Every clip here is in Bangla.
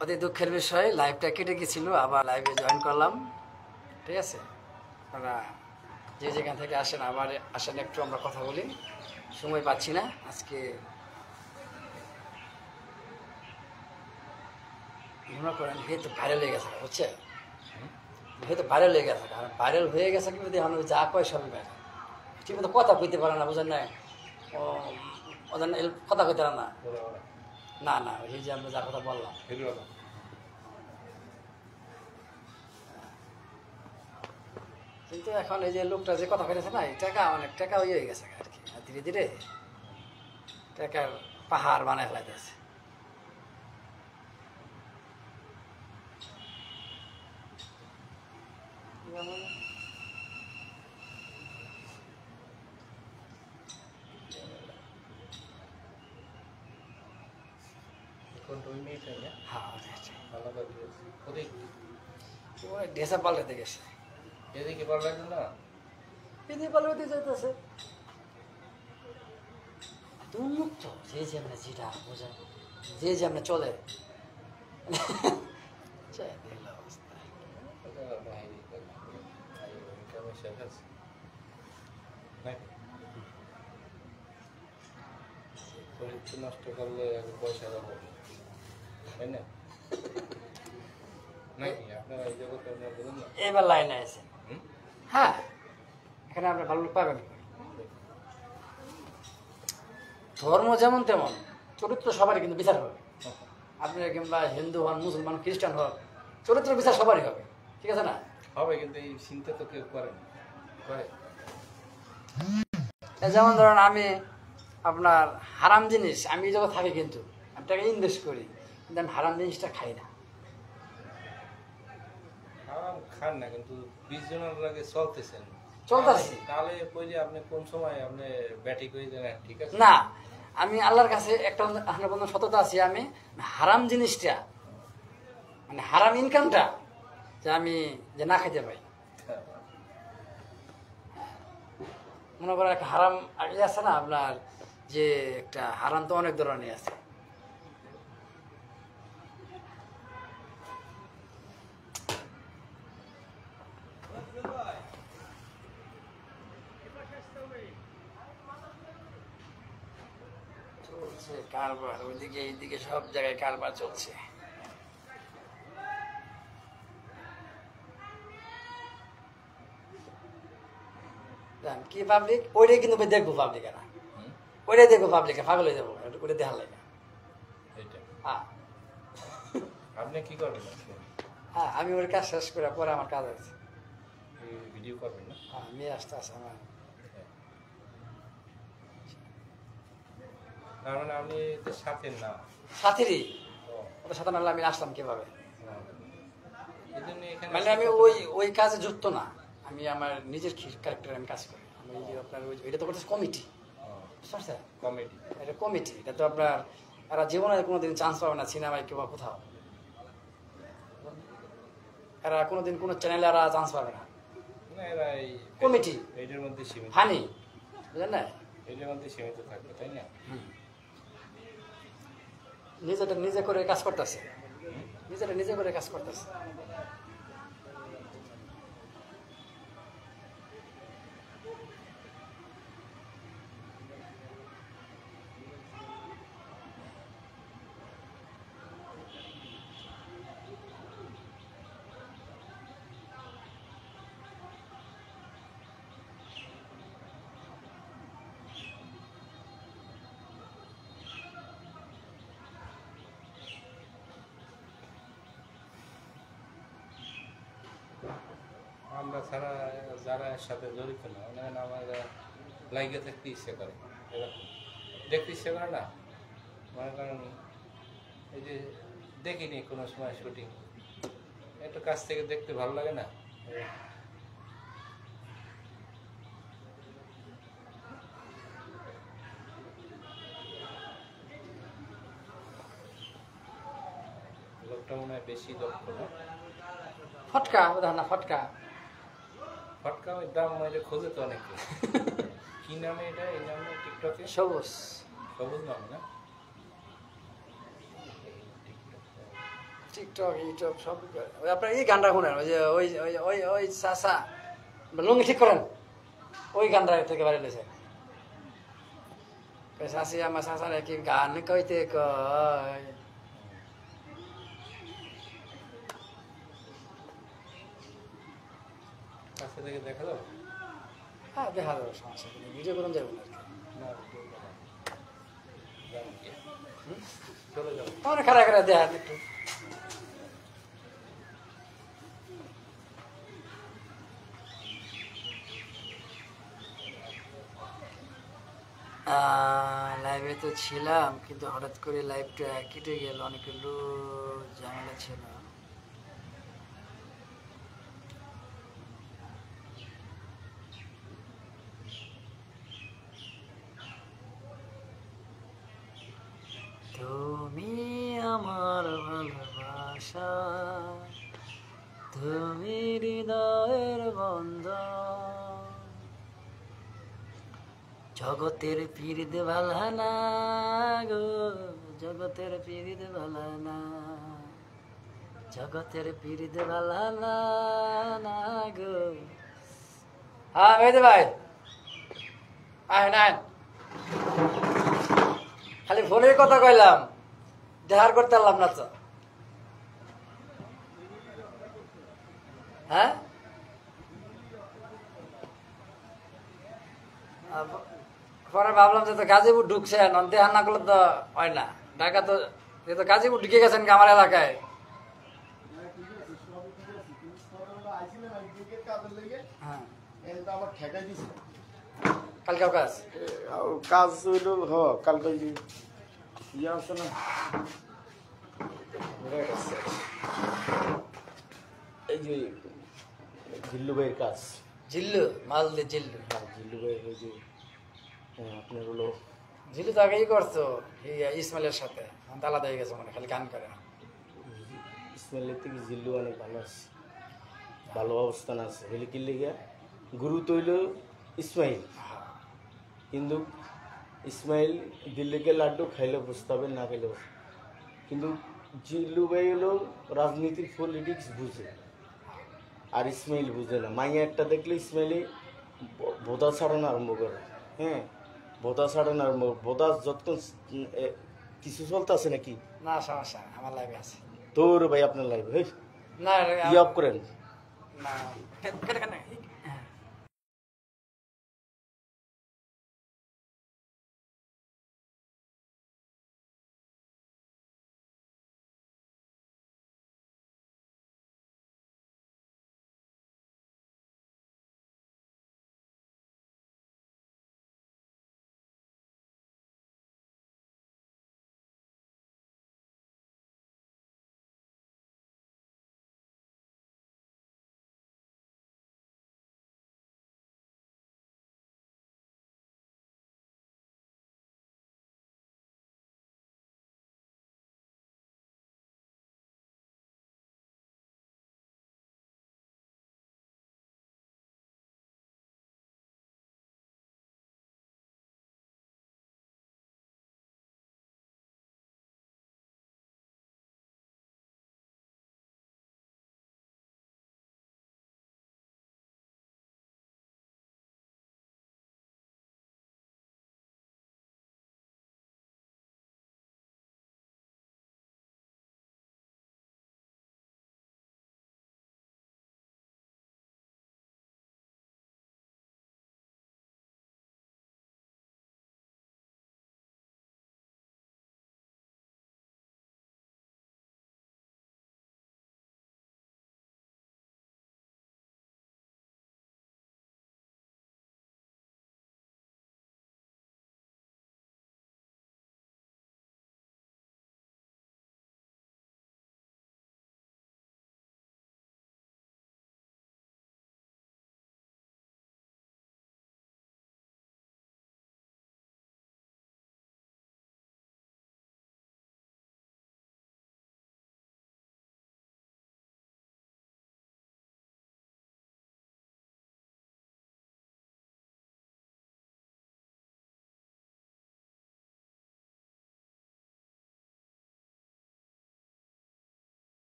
অতি দুঃখের বিষয়, লাইভটা কেটে গেছিল, আবার লাইভে জয়েন করলাম। ঠিক আছে, আপনারা যে যেখান থেকে আসেন আবার আসেন, একটু আমরা কথা বলি। সময় পাচ্ছি না আজকে। মনে করেন তো ভাইরাল হয়ে গেছে, বুঝছে? তো ভাইরাল হয়ে গেছে, কারণ ভাইরাল হয়ে গেছে কিন্তু দেখুন যা কয় সবই ভাইরাল। ঠিক মতো কথা কইতে পারে না, বুঝেন না? ওদের কথা কইতে পারে না। না না, এই যে আমরা যা কথা বললাম, কিন্তু এখন এই যে লোকটা যে কথা কইতেছে না, এই টাকা অনেক টাকা হয়ে গেছে আর কি, ধীরে ধীরে টাকার পাহাড় বানায় ফেলাইতেছে। ঢেসা পাল্টাতে গেছে, এদিকে পাল্টাইতো না, এদিকে পাল্টাতে যাইতেছে। উন্মুক্ত যে যেমন যেটা বোঝা, যে যেমন চলে। নষ্ট করলে পয়সা দেবো, তাই না? নাকি আপনারা এই জগতে বলুন না, এবার লাইনে আছে। হ্যাঁ, এখানে আমরা ভালো লোক পাবেন। ধর্ম যেমন তেমন চরিত্র সবারই কিন্তু বিচার হবে। আপনি কিংবা হিন্দু হন, মুসলমান, খ্রিস্টান হন, চরিত্র বিচার সবারই হবে, ঠিক আছে না? হবে, কিন্তু এই চিন্তা তো কেউ করে না। যেমন ধরুন আমি আপনার হারাম জিনিস, আমি যখন থাকি কিন্তু আমি টাকা ইনভেস্ট করি, কিন্তু আমি হারাম জিনিসটা খাই না। হারাম খান না, কিন্তু 20 জনের লাগে চলতেছেন, চলতেছি, তাহলে কই যে আপনি কোন সময় আপনি ব্যাটিং করে দেন, ঠিক আছে না? আমি আল্লাহর কাছে একটা আপনার বন্ধু সততা আছি, আমি হারাম জিনিসটা মানে হারাম ইনকামটা যে আমি যে না খাইতে পাই। মনে করেন একটা হারাম আগে আছে না আপনার, যে একটা হারাম তো অনেক ধরনের আছে। চলছে কারবার, ওইদিকে এইদিকে সব জায়গায় কারবার চলছে। কি পাবলিক ওইটাই কিন্তু দেখবো, পাবলিক না ওইটাই দেখবো, পাবলিক পাগল হয়ে যাবো ওইটা দেখার লাগে। হ্যাঁ আপনি কি করবেন? হ্যাঁ, আমি ওর কাজ শেষ করে পরে আমার কাজ আছে, ভিডিও করবেন না? হ্যাঁ, মেয়ে আসতে আছে আমার। তার মানে আপনি সাথে না, সাথেরই ওটা সাথে নাহলে আমি আসলাম কিভাবে? মানে আমি ওই কাজে যুক্ত না, আমি আমার নিজের ক্যারেক্টারে আমি কাজ করি। আমি এই যে আপনার এটা তো করতেছে কমিটি, বুঝতে পারছেন? কমেডি, এটা কমিটি, এটা তো আপনার এরা জীবনে কোনোদিন চান্স পাবে না সিনেমায় কিংবা কোথাও, এরা কোনোদিন কোনো চ্যানেলে এরা চান্স পাবে না। কমিটি এইটার মধ্যে সীমিত, ফানি, বুঝলেন না? এইটার মধ্যে সীমিত থাকবে, তাই না? নিজেটা নিজে করে কাজ করতেছে, নিজেটা নিজে করে কাজ করতেছে। আমরা ছাড়া যারা এর সাথে জড়িত না, ওনারা আমার লাইগে থাকতে ইচ্ছে করে, এরকম দেখতে ইচ্ছে করে না। মনে করেন এই যে দেখিনি কোনো সময় শুটিং, একটু কাছ থেকে দেখতে ভালো লাগে না? লোকটা মনে হয় বেশি দক্ষ না? ফটকা উদাহরণ, ফটকা ফটকা ওই দাম মানে খোঁজে তো অনেকে। কি নামে এটা? এই নামে টিকটকে সবুজ, সবুজ নাম না? টিকটক ইউটিউব সব করে। ওই আপনার এই গানটা শুনেন, ওই যে ওই ওই ওই ওই চাচা লুঙ্গি ঠিক করেন, ওই গানটা থেকে বাইরে লেছে। শাশি আমার চাচা নাকি গান কইতে কয়। কাছে থেকে দেখা যাও হ্যাঁ দেখা যাবে, সমস্যা নেই, ভিডিও করুন যাবেন আর কি। না কেউ দেখা যাও কি? চলে যাও অনেক খারাপ খারাপ দেখা একটু। লাইভে তো ছিলাম, কিন্তু হঠাৎ করে লাইভটা কেটে গেল, অনেকগুলো ঝামেলা ছিল। তুমি আমার ভালোবাসা, তুমি হৃদয়ের বন্ধন, জগতের পীড়িত ভালানা গো, জগতের পীড়িত ভালানা, জগতের পীড়িত ভালানা না গো। হ্যাঁ মেহেদি ভাই, আহেন আহেন। খালি ফোনের কথা কইলাম, দেখার করতে পারলাম না তো। হ্যাঁ পরে ভাবলাম যে তো গাজীপুর ঢুকছে, দেহার না করলে তো হয় না। ঢাকা তো, এ তো গাজীপুর ঢুকে গেছেন কি আমার এলাকায়। হ্যাঁ কালকেও কাজ। কাজ হইল কালকে যে ইয়ে আছে না, এই যে জিল্লু ভাইয়ের কাজ। জিল্লু মাল দিয়ে জিল্লু। হ্যাঁ জিল্লু ভাইয়ের ওই যে আপনার হলো জিল্লু তো আগেই করতো ইসমাইলের সাথে, এখন তো আলাদা হয়ে গেছে, মানে খালি গান করে। ইসমাইলের থেকে জিল্লু অনেক ভালো আছে, ভালো অবস্থান আছে। হলে কি লেগে গুরু তৈল ইসমাইল, কিন্তু ইসমাইল দিল্লিকে লাড্ডু খাইলে বুঝতে না খাইলে, কিন্তু জিল্লু ভাই হলো রাজনীতির পলিটিক্স বুঝে, আর ইসমাইল বুঝে না। মাইয়া একটা দেখলে ইসমাইলি ভোদা ছাড়ানো আরম্ভ করে। হ্যাঁ ভোদা ছাড়ানো আরম্ভ, ভোদা যতক্ষণ কিছু চলতেছে নাকি না সমস্যা নেই, আমার লাইভে আছে। তোর ভাই আপনার লাইভ না ইয়ে অফ করেন না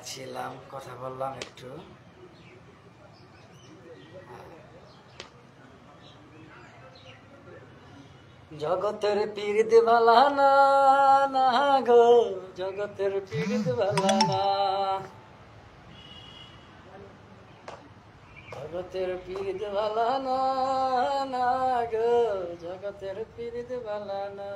ছিলাম, কথা বললাম একটু। জগতের পীড়িত ভালা না, না গো, জগতের পীড়িত ভালা না, জগতের পীড়িত ভালা না, না গো, জগতের পীড়িত ভালা না।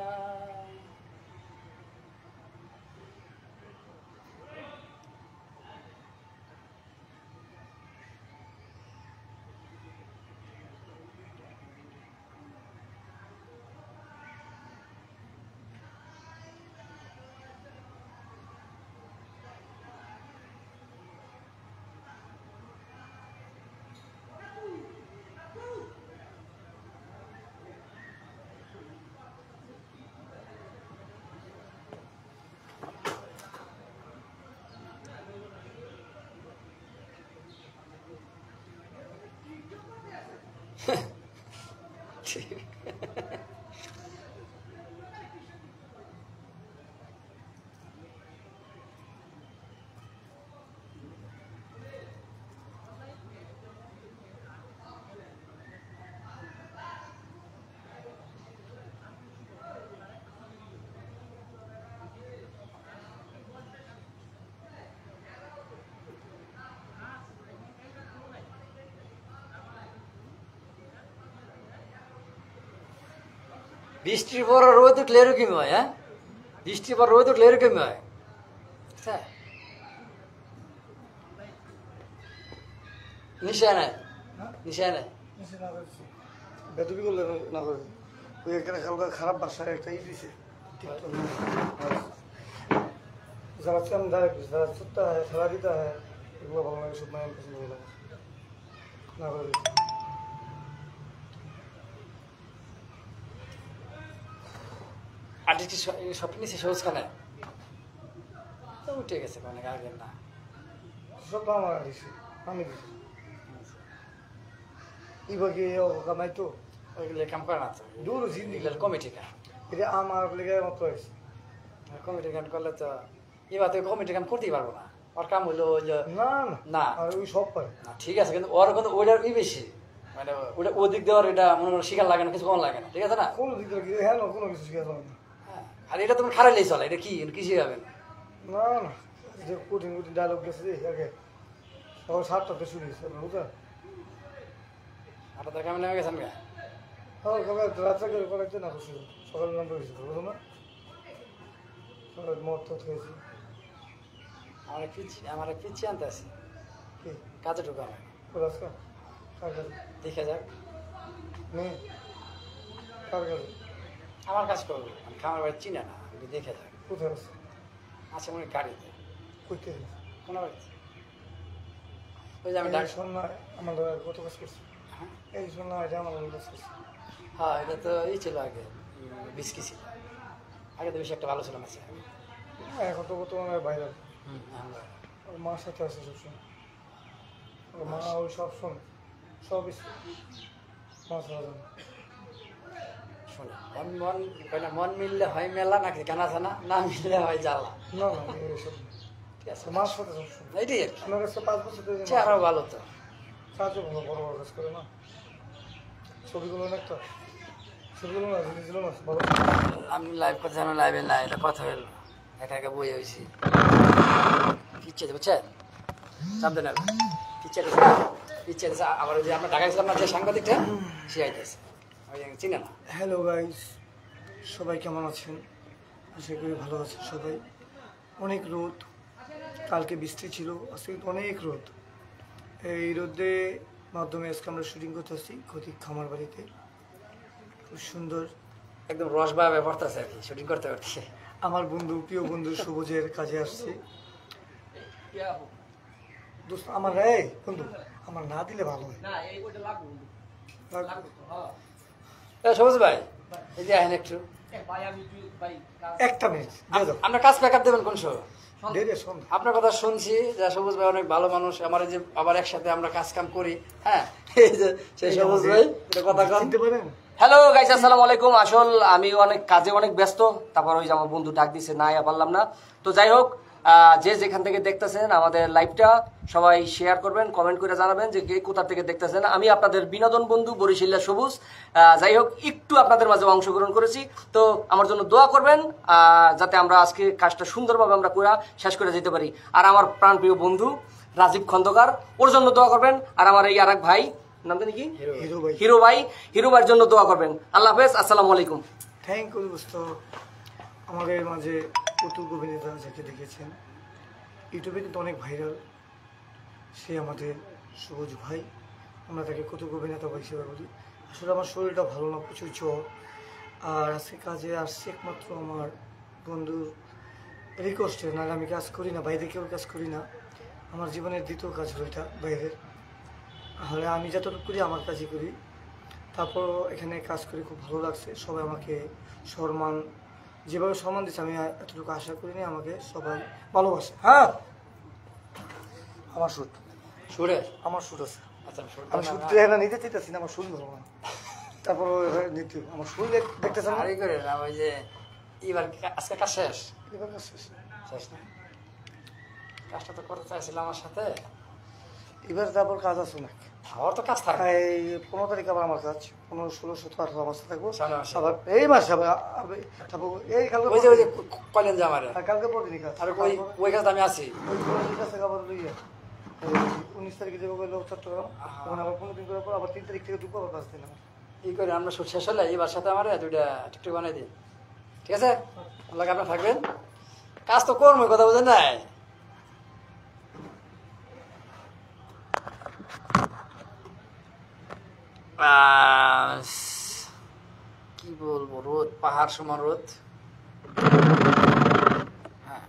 বৃষ্টির পর রোদ উঠলে এরকমই হয়। হ্যাঁ, বৃষ্টির পর রোদ উঠলে এরকমই হয়। হ্যাঁ, নিশা নাই, নিশা নাই। বেদবি করলে না করে ওই একটা হালকা খারাপ বাসায় একটা দিছে যারা চামদার যারা ছুটতে হয় খেলা দিতে হয় এগুলো ভালো লাগে, সব মায়ের পছন্দ ভালো লাগে না করে আর্টিস্ট সব নিচে সবুজ খানে তো উঠে গেছে অনেক আগে না। সব তো আমার দিছে, আমি দিছি ইবাকে কামাই তো ওইগুলো কাম করে না তো, দূর জিন্দিগি কমিটি কাম, এটা আমার লেগে মতো হয়েছে। কমিটি কাম করলে তো এবার তো কমিটি কাম করতেই পারবো না। ওর কাম হইলো ওই যে না না আর ওই সব পারে না, ঠিক আছে, কিন্তু ওর কিন্তু ওইটার বেশি, মানে ওটা ওদিক দেওয়ার এটা মনে করো শিকার লাগে না, কিছু কম লাগে না, ঠিক আছে না। কোনো দিক থেকে হ্যাঁ না কোনো কিছু শিখে যাবে না। হ্যাঁ, আর এটা তুমি খারাইলেই চলে, এটা কি কি শিখাবে না। না না যে কঠিন কঠিন ডায়লগ গেছে আগে সকাল 7টাতে শুরু হয়েছে বুঝলেন। আপনাদের কেমন নেমে গেছেন গা? আমার সকাল রাত্রে করাইতে না খুশি সকালে নাম্বার হয়েছে বুঝলো না, সকাল মদ তো খেয়েছি। আমার পিছিয়ে আনতে আসি কি কাজে ঢুকা হয় ওর আজকে কার কাছে দেখে যাক, নেই কার কাছে আমার কাজ করবো, আমি খামার বাড়ি চিনে না, আমি দেখে যাক। কোথায় আছে আছে মনে হয় গাড়িতে, কইতে কোনো বাড়িতে ওই যে আমি ডাক। সন্ধ্যায় আমার কত কাজ করছি, হ্যাঁ, এই সন্ধ্যায় এটা আমার কাজ করছি। হ্যাঁ, এটা তো এই ছিল আগে, বিস্কি ছিল আগে, তো বেশি একটা ভালো ছিল না। এখন তো বর্তমানে বাইরে আমরা ওর মার সাথে আছে সবসময়, ওর মা ওই সব শোন সব মা ছাড়া জানে। শোনো, মন কয় না, মন মিললে হয় মেলা, নাকি গানা ছানা না মিললে হয় জ্বালা, না না এইসব ঠিক আছে। মার সাথে সবসময় এইটাই আর কি, আপনার কাছে 5 বছর ধরে চেহারাও ভালো তো। কাজও ভালো, বড় বড় কাজ করে না, ছবিগুলো অনেকটা ছবিগুলো না জিনিসগুলো না ভালো। আমি লাইভ করতে জানো, লাইভে না, এটা কথা হইল একা একা বই হয়েছি পিছিয়ে বুঝছেন, চাপ দেন পিছিয়ে পিছিয়ে আবার ওই যে আমরা ঢাকা গেছিলাম না, যে সাংবাদিকটা সে আইতেছে, ওই চিনে না। হ্যালো গাইস, সবাই কেমন আছেন? আশা করি ভালো আছেন সবাই। অনেক রোদ, কালকে বৃষ্টি ছিল, আজকে কিন্তু অনেক রোদ। এই রোদে মাধ্যমে আজকে আমরা শুটিং করতে আসছি ক্ষতিক খামার বাড়িতে। খুব সুন্দর, একদম রস বা ব্যাপার আছে আর কি, শুটিং করতে করতে। আমার বন্ধু প্রিয় বন্ধু সবুজের কাজে আসছে। দোস্ত আমার এই বন্ধু আমার না দিলে ভালো হয়। সবুজ ভাই, এই যে আহেন একটু, একটা মিনিট দিয়ে দাও, আপনার কাজ প্যাক আপ দেবেন কোন শো? দেরি সন্ধ্যা। আপনার কথা শুনছি যে সবুজ ভাই অনেক ভালো মানুষ, আমার এই যে আবার একসাথে আমরা কাজ কাম করি। হ্যাঁ, এই যে সেই সবুজ ভাই, এটা কথা কন। চিনতে পারেন? হ্যালো গাইস, আসসালামু আলাইকুম। আসল আমি অনেক কাজে অনেক ব্যস্ত, তারপর ওই যে আমার বন্ধু ডাক দিছে, না আয়া পারলাম না। তো যাই হোক, যে যেখান থেকে দেখতেছেন আমাদের লাইভটা সবাই শেয়ার করবেন, কমেন্ট করে জানাবেন যে কে কোথা থেকে দেখতেছেন। আমি আপনাদের বিনোদন বন্ধু বরিশিল্লা সবুজ। যাই হোক, একটু আপনাদের মাঝে অংশগ্রহণ করেছি, তো আমার জন্য দোয়া করবেন যাতে আমরা আজকে কাজটা সুন্দরভাবে আমরা পুরা শেষ করে যেতে পারি। আর আমার প্রাণপ্রিয় বন্ধু রাজীব খন্দকার, ওর জন্য দোয়া করবেন। আর আমার এই আরেক ভাই, নাম জানি কি, হিরো ভাইয়ের জন্য দোয়া করবেন। আল্লাহ হাফেজ, আসসালামু আলাইকুম। থ্যাংক ইউ দোস্ত। আমাদের মাঝে কৌতুক অভিনেতা যাকে দেখেছেন ইউটিউবে কিন্তু অনেক ভাইরাল, সে আমাদের সবুজ ভাই। আমরা তাকে কৌতুক অভিনেতা হিসেবে বলি। আসলে আমার শরীরটা ভালো না, প্রচুর জ্বর। আর আজকে কাজে আসছি একমাত্র আমার বন্ধুর রিকোয়েস্টে, নাহলে আমি কাজ করি না, বাইরে কেউ কাজ করি না। আমার জীবনের দ্বিতীয় কাজ হলো এটা বাইরের। তাহলে আমি যতটুকু করি আমার কাজই করি। তারপরও এখানে কাজ করে খুব ভালো লাগছে। সবাই আমাকে সম্মান, যেভাবে সম্মান দিচ্ছে আমি এতটুকু আশা করিনি। আমাকে সবাই ভালোবাসে। হ্যাঁ, আমার শুট সুরে আমার শুট আছে। আচ্ছা আমি শুট এখানে নিতে চাইতেছি না, আমার শুট ভালো না। তারপর নিতে আমার শুট দেখতেছেন না? আরে করে না, ওই যে এবার আজকে কাজ শেষ এবার কাজ শেষ। শেষ না, কাজটা তো করতে চাইছিলাম আমার সাথে। এবার তারপর কাজ আছে না, আমার তো কাজ থাকে। এই 15 তারিখ আবার আমার কাজ, 15, 16, 17, 18 মাসে থাকবো। সামনে মাসে। আবার এই মাসে তারপর এই কালকে ওই যে কলেন যে আমার আর কালকে পরদিনই কাজ। আর ওই কাজটা আমি আছি। ওই 15 কাছে আবার লইয়া 19 তারিখে যাবো গেল চট্টগ্রাম। তখন আবার 15 দিন করার পর আবার 3 তারিখ থেকে ঢুকবো, আবার 5 দিন আমার। এই করে আমরা শুট শেষ হলে এবার সাথে আমার দুইটা টিকটক বানাই দিই, ঠিক আছে? আল্লাহ আপনার থাকবেন, কাজ তো করবো, কথা বুঝেন নাই। কি বলবো, রোদ, পাহাড় সমান রোদ। হ্যাঁ,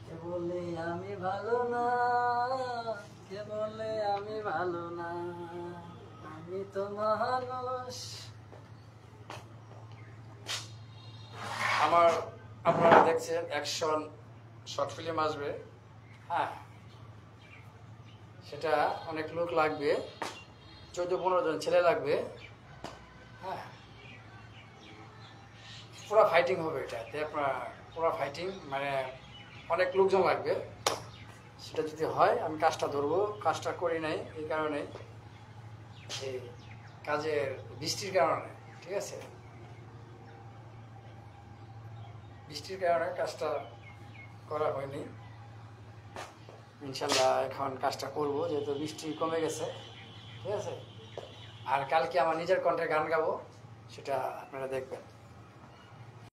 কে বলে আমি ভালো না, কে বলে আমি ভালো না, আমি তো মানুষ। আমার, আপনারা দেখছেন অ্যাকশন শর্ট ফিল্ম আসবে। হ্যাঁ, সেটা অনেক লোক লাগবে, 14-15 জন ছেলে লাগবে। হ্যাঁ, পুরা ফাইটিং হবে এটাতে, আপনার পুরা ফাইটিং, মানে অনেক লোকজন লাগবে। সেটা যদি হয় আমি কাজটা ধরবো। কাজটা করি নাই এই কারণে, এই কাজের বৃষ্টির কারণে, ঠিক আছে? বৃষ্টির কারণে কাজটা করা হয়নি। ইনশাল্লাহ এখন কাজটা করব, যেহেতু বৃষ্টি কমে গেছে, ঠিক আছে? আর কালকে আমার নিজের কণ্ঠে গান গাবো, সেটা আপনারা দেখবেন।